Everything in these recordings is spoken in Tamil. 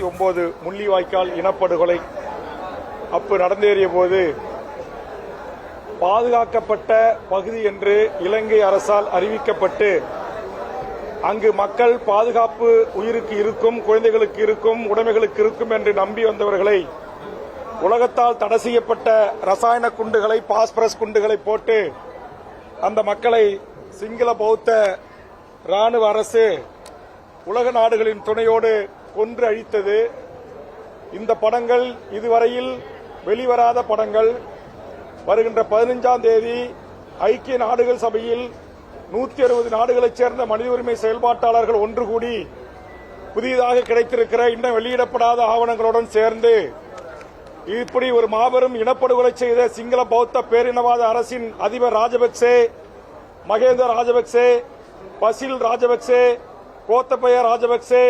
2009 முள்ளிவாய்க்கால் இனப்படுகொலை நடந்தேறிய போது பாதுகாக்கப்பட்ட பகுதி என்று இலங்கை அரசால் அறிவிக்கப்பட்டு அங்கு மக்கள் பாதுகாப்பு உயிருக்கு இருக்கும், குழந்தைகளுக்கு இருக்கும், உடைமைகளுக்கு இருக்கும் என்று நம்பி வந்தவர்களை உலகத்தால் தடை செய்யப்பட்ட ரசாயன குண்டுகளை, பாஸ்பரஸ் குண்டுகளை போட்டு அந்த மக்களை சிங்கள பௌத்த ராணுவ அரசு உலக நாடுகளின் துணையோடு கொன்று அழித்தது. இந்த படங்கள் இதுவரையில் வெளிவராத படங்கள். வருகின்ற 15ஆம் தேதி ஐக்கிய நாடுகள் சபையில் 160 நாடுகளைச் சேர்ந்த மனித உரிமை செயல்பாட்டாளர்கள் ஒன்று கூடி புதிதாக கிடைத்திருக்கிற இன்னும் வெளியிடப்படாத ஆவணங்களுடன் சேர்ந்து இப்படி ஒரு மாபெரும் இனப்படுகொலை செய்த சிங்கள பௌத்த பேரினவாத அரசின் அதிபர் ராஜபக்சே, மகேந்திர ராஜபக்சே, பசில் ராஜபக்சே, கோத்தபய ராஜபக்சே,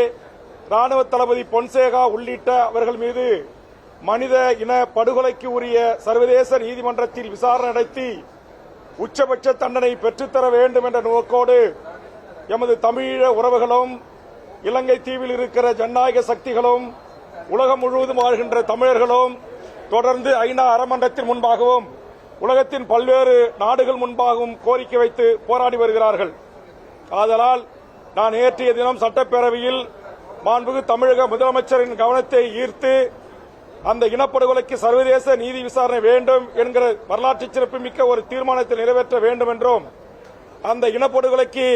ராணுவ தளபதி பொன்சேகா உள்ளிட்ட அவர்கள் மீது மனித இன படுகொலைக்கு உரிய சர்வதேச நீதிமன்றத்தில் விசாரணை நடத்தி உச்சபட்ச தண்டனை பெற்றுத்தர வேண்டும் என்ற நோக்கோடு எமது தமிழீழ உறவுகளும், இலங்கை தீவில் இருக்கிற ஜனநாயக சக்திகளும், உலகம் முழுவதும் வாழ்கின்ற தமிழர்களும் தொடர்ந்து ஐநா அறமன்றத்தின் முன்பாகவும் உலகத்தின் பல்வேறு நாடுகள் முன்பாகவும் கோரிக்கை வைத்து போராடி வருகிறார்கள். ஆதலால் நான் நேற்றைய தினம் சட்டப்பேரவையில் மாண்புமிகு தமிழக முதலமைச்சரின் கவனத்தை ஈர்த்து அந்த இனப்படுகொலைக்கு சர்வதேச நீதி விசாரணை வேண்டும் என்கிற வரலாற்று சிறப்புமிக்க ஒரு தீர்மானத்தை நிறைவேற்ற வேண்டும் என்றும், அந்த இனப்படுகொலைக்கு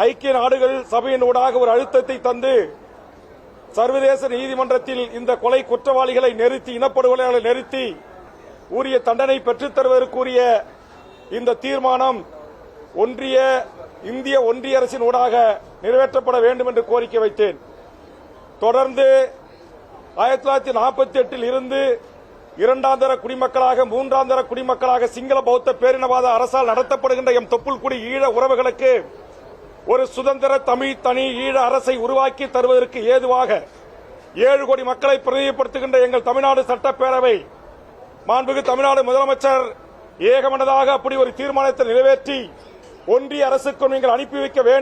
ஐக்கிய நாடுகள் சபையின் ஊடாக ஒரு அழுத்தத்தை தந்து சர்வதேச நீதிமன்றத்தில் இந்த கொலை குற்றவாளிகளை நிறுத்தி, இனப்படுகொலைகளை நிறுத்தி உரிய தண்டனை பெற்றுத் தருவதற்குரிய இந்த தீர்மானம் இந்திய ஒன்றிய அரசின் ஊடாக நிறைவேற்றப்பட வேண்டும் என்று கோரிக்கை வைத்தேன். தொடர்ந்து 1948 இருந்து 2ஆம் தர குடிமக்களாக, 3ஆம் தர குடிமக்களாக சிங்கள பௌத்த பேரினவாத அரசால் நடத்தப்படுகின்ற எம் தொப்புள்குடி ஈழ உறவுகளுக்கு ஒரு சுதந்திர தமிழ் தனி ஈழ அரசை உருவாக்கி தருவதற்கு ஏதுவாக 7 கோடி மக்களை பிரதிநிதிப்படுத்துகின்ற எங்கள் தமிழ்நாடு சட்டப்பேரவை மாண்புமிகு தமிழ்நாடு முதலமைச்சர் ஏகமனதாக அப்படி ஒரு தீர்மானத்தை நிறைவேற்றி ஒன்றிய அரசுக்கும் நீங்கள் அனுப்பி வைக்க வேண்டும்.